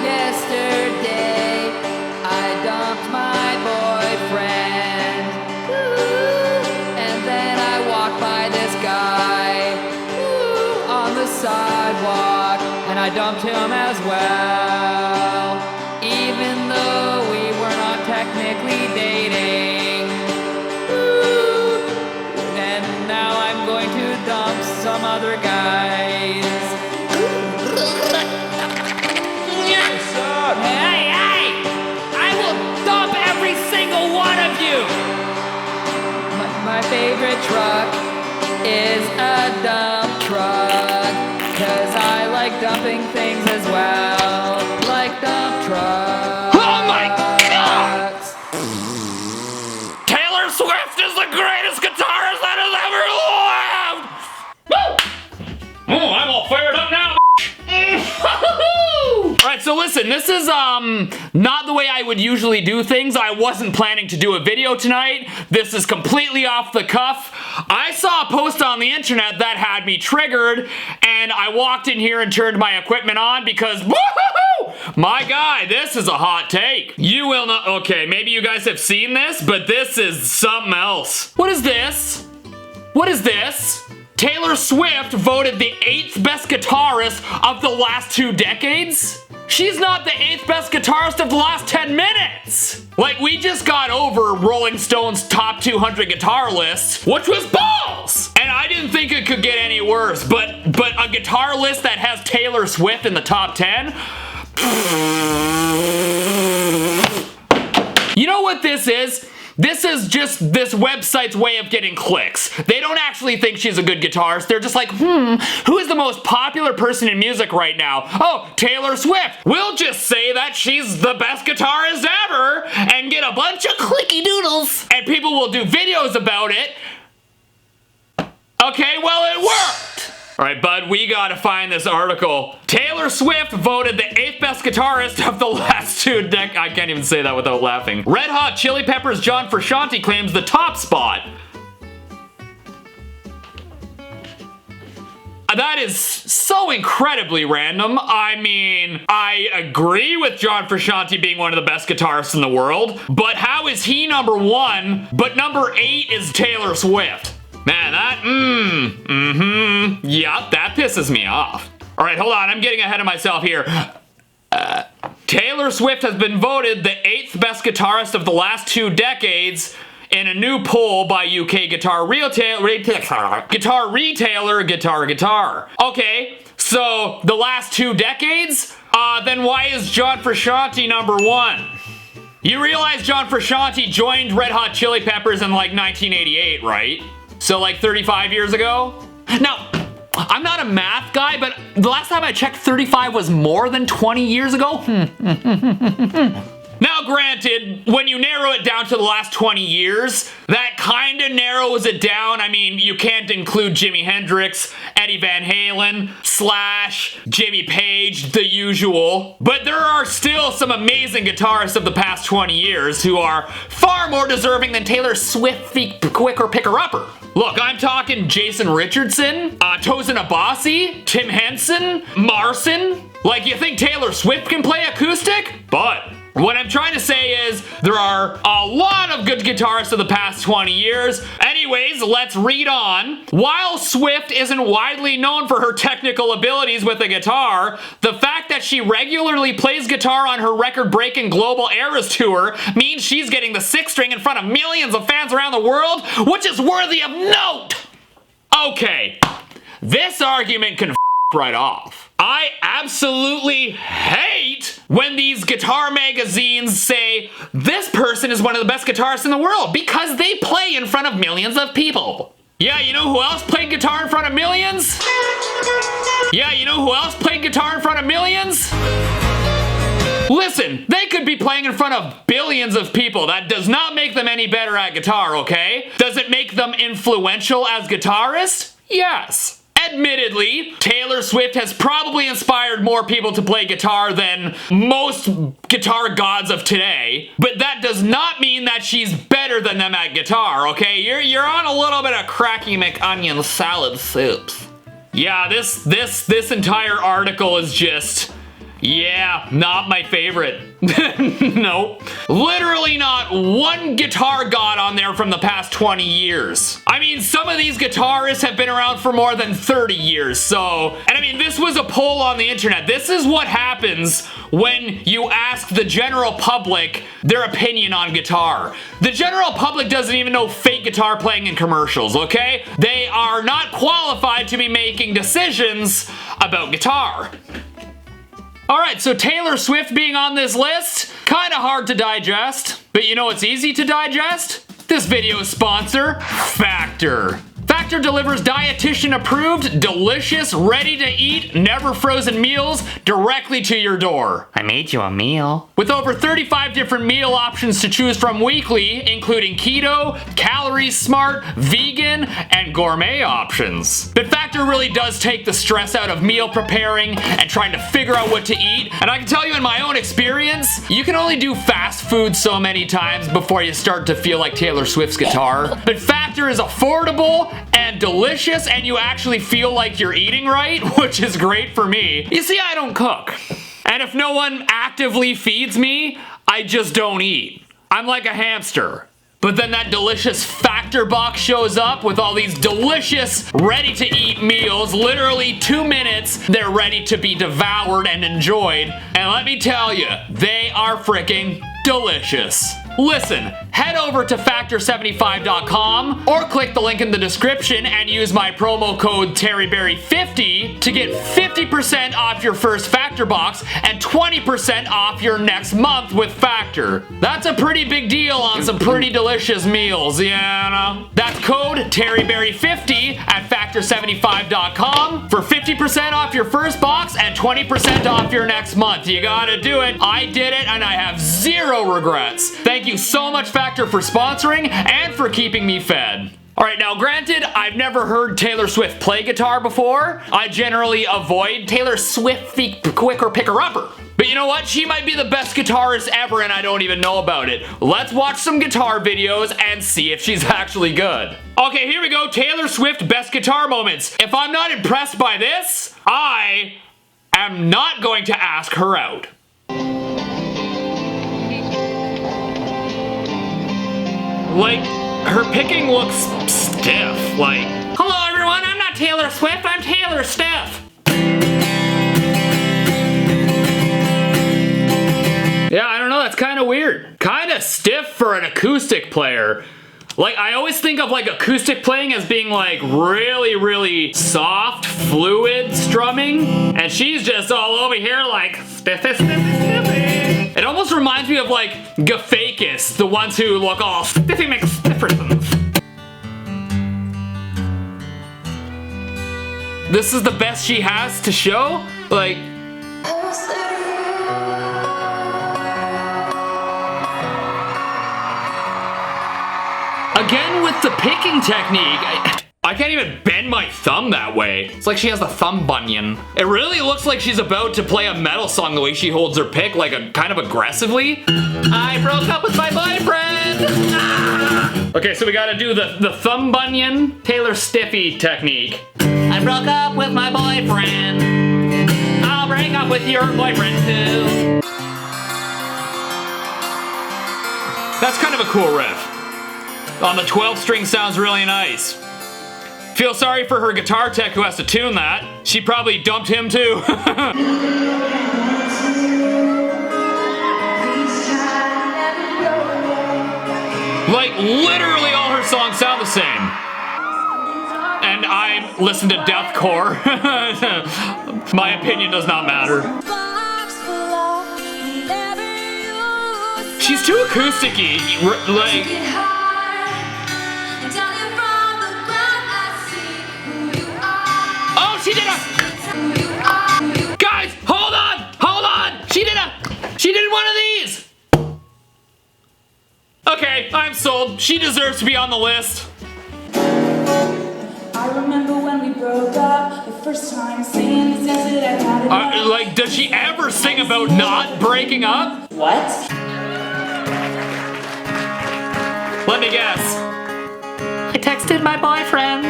Yesterday, I dumped my boyfriend. And then I walked by this guy on the sidewalk, and I dumped him as well. Even though we were not technically dating. And now I'm going to dump some other guys. Hey, I will dump every single one of you! My favorite truck is a dump truck, 'cause I like dumping things as well, like dump trucks. Oh my God! Taylor Swift is the greatest guitarist that has ever lived! Woo! Oh, I'm all fired up now, Alright, so listen, this is, not the way I would usually do things. I wasn't planning to do a video tonight. This is completely off the cuff. I saw a post on the internet that had me triggered, and I walked in here and turned my equipment on because, woohoo! My guy, this is a hot take. You will not, okay, maybe you guys have seen this, but this is something else. What is this? What is this? Taylor Swift voted the 8th best guitarist of the last 2 decades? She's not the 8th best guitarist of the last 10 minutes! Like, we just got over Rolling Stone's top 200 guitar list, which was balls! And I didn't think it could get any worse, but a guitar list that has Taylor Swift in the top 10? You know what this is? This is just this website's way of getting clicks. They don't actually think she's a good guitarist. They're just like, who is the most popular person in music right now? Oh, Taylor Swift. We'll just say that she's the best guitarist ever and get a bunch of clicky doodles. And people will do videos about it. Okay, well, it worked. All right, bud, we gotta find this article. Taylor Swift voted the 8th best guitarist of the last 2 decades. I can't even say that without laughing. Red Hot Chili Peppers' John Frusciante claims the top spot. That is so incredibly random. I mean, I agree with John Frusciante being one of the best guitarists in the world, but how is he number 1, but number 8 is Taylor Swift? Man, that, yeah, that pisses me off. All right, hold on, I'm getting ahead of myself here. Taylor Swift has been voted the 8th best guitarist of the last 2 decades in a new poll by UK guitar retailer. Okay, so the last 2 decades? Then why is John Frusciante number 1? You realize John Frusciante joined Red Hot Chili Peppers in like 1988, right? So like 35 years ago? Now, I'm not a math guy, but the last time I checked, 35 was more than 20 years ago. Now granted, when you narrow it down to the last 20 years, that kind of narrows it down. I mean, you can't include Jimi Hendrix, Eddie Van Halen, Slash, Jimmy Page, the usual. But there are still some amazing guitarists of the past 20 years who are far more deserving than Taylor Swift, the quicker picker-upper. Look, I'm talking Jason Richardson, Tosin Abasi, Tim Henson, Marson. Like, you think Taylor Swift can play acoustic? But what I'm trying to say is there are a lot of good guitarists of the past 20 years. Anyways, let's read on. While Swift isn't widely known for her technical abilities with the guitar, the fact that she regularly plays guitar on her record-breaking Global Eras tour means she's getting the 6th string in front of millions of fans around the world, which is worthy of note. Okay, this argument can right off. I absolutely hate when these guitar magazines say this person is one of the best guitarists in the world because they play in front of millions of people. Yeah, you know who else played guitar in front of millions? Yeah, you know who else played guitar in front of millions? Listen, they could be playing in front of billions of people. That does not make them any better at guitar, okay? Does it make them influential as guitarists? Yes. Admittedly, Taylor Swift has probably inspired more people to play guitar than most guitar gods of today, but that does not mean that she's better than them at guitar, okay? You're on a little bit of cracky McOnion salad soups. Yeah, this entire article is just, yeah, not my favorite. Nope. Literally not one guitar god on there from the past 20 years. I mean, some of these guitarists have been around for more than 30 years, so... And I mean, this was a poll on the internet. This is what happens when you ask the general public their opinion on guitar. The general public doesn't even know fake guitar playing in commercials, okay? They are not qualified to be making decisions about guitar. Alright, so Taylor Swift being on this list, kinda hard to digest. But you know what's easy to digest? This video's sponsor, Factor. Factor delivers dietitian-approved, delicious, ready-to-eat, never-frozen meals directly to your door. I made you a meal. With over 35 different meal options to choose from weekly, including keto, calorie smart, vegan, and gourmet options. But Factor really does take the stress out of meal preparing and trying to figure out what to eat. And I can tell you in my own experience, you can only do fast food so many times before you start to feel like Taylor Swift's guitar. But Factor is affordable and delicious, and you actually feel like you're eating right, which is great for me. You see, I don't cook. And if no one actively feeds me, I just don't eat. I'm like a hamster. But then that delicious Factor box shows up with all these delicious, ready-to-eat meals. Literally 2 minutes, they're ready to be devoured and enjoyed. And let me tell you, they are freaking delicious. Listen, head over to factor75.com or click the link in the description and use my promo code Terreberry50 to get 50% off your first Factor box and 20% off your next month with Factor. That's a pretty big deal on some pretty delicious meals, yeah. That's code Terreberry50 at factor75.com for 50% off your first box and 20% off your next month. You gotta do it. I did it and I have zero regrets. Thank you so much, Factor, for sponsoring and for keeping me fed. Alright, now granted, I've never heard Taylor Swift play guitar before. I generally avoid Taylor Swift quicker picker-upper. But you know what? She might be the best guitarist ever and I don't even know about it. Let's watch some guitar videos and see if she's actually good. Okay, here we go. Taylor Swift best guitar moments. If I'm not impressed by this, I am not going to ask her out. Like, her picking looks stiff, like... Hello everyone, I'm not Taylor Swift, I'm Taylor Stiff. Yeah, I don't know, that's kind of weird. Kind of stiff for an acoustic player. Like, I always think of, like, acoustic playing as being, like, really, really soft, fluid strumming. And she's just all over here, like, stiffy, stiffy, stiffy. It almost reminds me of, like, Gafakis, the ones who look all stiffy McStiffersons. This is the best she has to show? Like... Again with the picking technique, I can't even bend my thumb that way. It's like she has a thumb bunion. It really looks like she's about to play a metal song the way she holds her pick, like kind of aggressively. I broke up with my boyfriend! Ah! Okay, so we gotta do the thumb bunion, Taylor Stiffy technique. I broke up with my boyfriend. I'll break up with your boyfriend too. That's kind of a cool riff. On the 12th string sounds really nice. Feel sorry for her guitar tech who has to tune that. She probably dumped him too. Like, literally all her songs sound the same. And I listen to deathcore. My opinion does not matter. She's too acousticy, like... She did a... Guys, hold on! She did one of these! Okay, I'm sold. She deserves to be on the list. I remember when we broke up the first time singing that I had like, does she ever sing about not breaking up? What? Let me guess. I texted my boyfriend.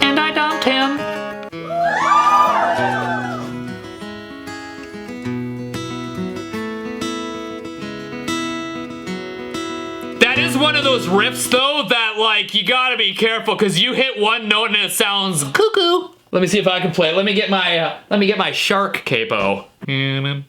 And I dumped him. of those riffs though that like you gotta be careful because you hit one note and it sounds cuckoo. Let me see if I can play it. Let me get my shark capo. Yeah,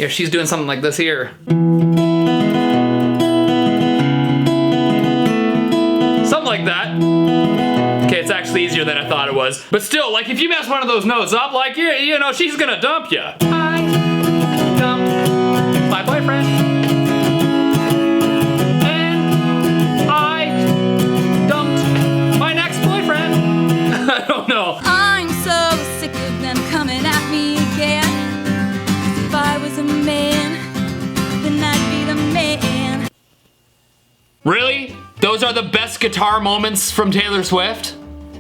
she's doing something like this here. Something like that. Okay, it's actually easier than I thought it was. But still, like if you mess one of those notes up, like you know, she's gonna dump you. I dumped my boyfriend. And I dumped my next boyfriend. I don't know. I'm so sick of them coming at me again. 'Cause if I was a man, then I'd be the man. Really? Those are the best guitar moments from Taylor Swift?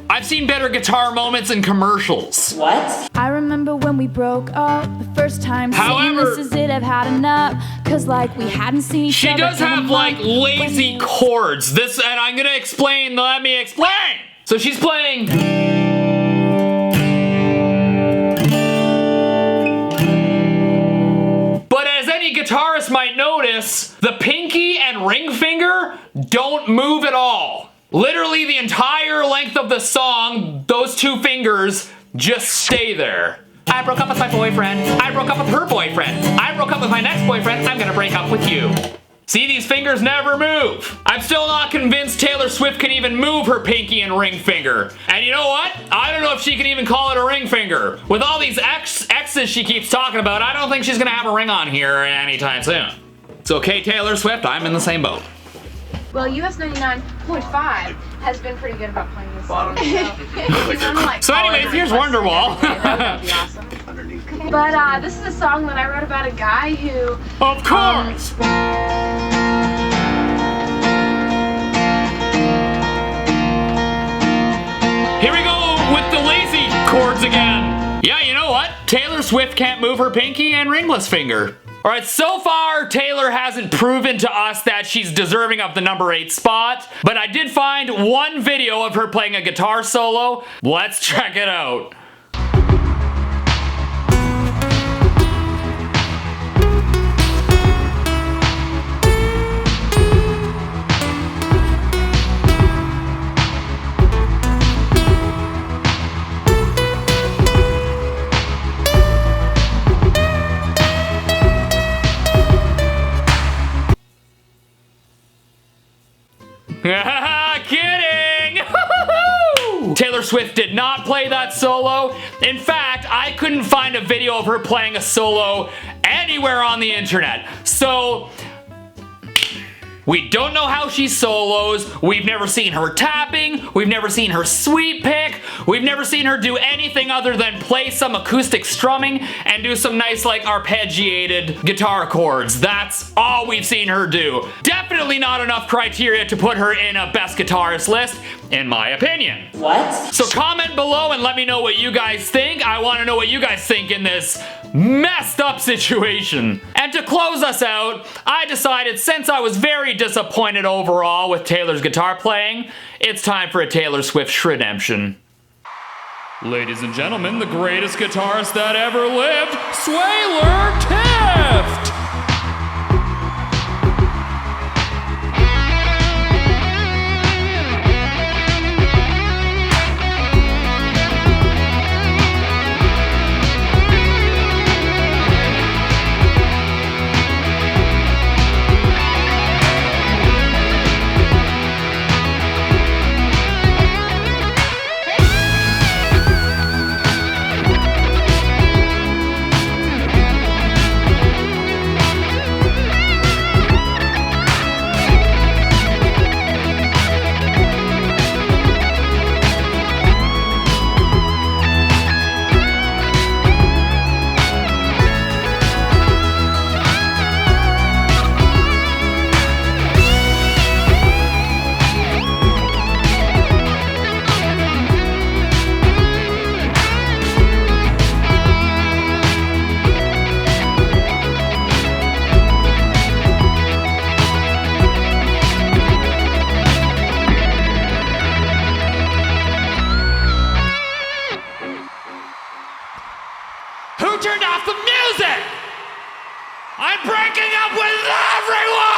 I've seen better guitar moments in commercials. What? I remember when we broke up the first time. However, this is it, I've had enough. 'Cause like we hadn't seen each other. She does have like lazy chords. This, and I'm gonna explain, let me explain. So she's playing. But as any guitarist might notice, the pinky and ring finger don't move at all. Literally the entire length of the song, those two fingers just stay there. I broke up with my boyfriend. I broke up with her boyfriend. I broke up with my next boyfriend. I'm gonna break up with you. See, these fingers never move. I'm still not convinced Taylor Swift can even move her pinky and ring finger. And you know what? I don't know if she can even call it a ring finger. With all these X's she keeps talking about, I don't think she's gonna have a ring on here anytime soon. It's okay, Taylor Swift, I'm in the same boat. Well, US 99.5 has been pretty good about playing this song. So anyways, here's Wonderwall. That would be awesome. But this is a song that I wrote about a guy who... Of course! Here we go with the lazy chords again. Yeah, you know what? Taylor Swift can't move her pinky and ringless finger. All right, so far, Taylor hasn't proven to us that she's deserving of the number 8 spot, but I did find one video of her playing a guitar solo. Let's check it out. Kidding! Taylor Swift did not play that solo. In fact, I couldn't find a video of her playing a solo anywhere on the internet. So, we don't know how she solos. We've never seen her tapping. We've never seen her sweep pick. We've never seen her do anything other than play some acoustic strumming and do some nice like arpeggiated guitar chords. That's all we've seen her do. Definitely not enough criteria to put her in a best guitarist list, in my opinion. What? So comment below and let me know what you guys think. I want to know what you guys think in this messed up situation. And to close us out, I decided since I was very disappointed overall with Taylor's guitar playing, it's time for a Taylor Swift shredemption. Ladies and gentlemen, the greatest guitarist that ever lived, Taylor Swift! Who turned off the music? I'm breaking up with everyone!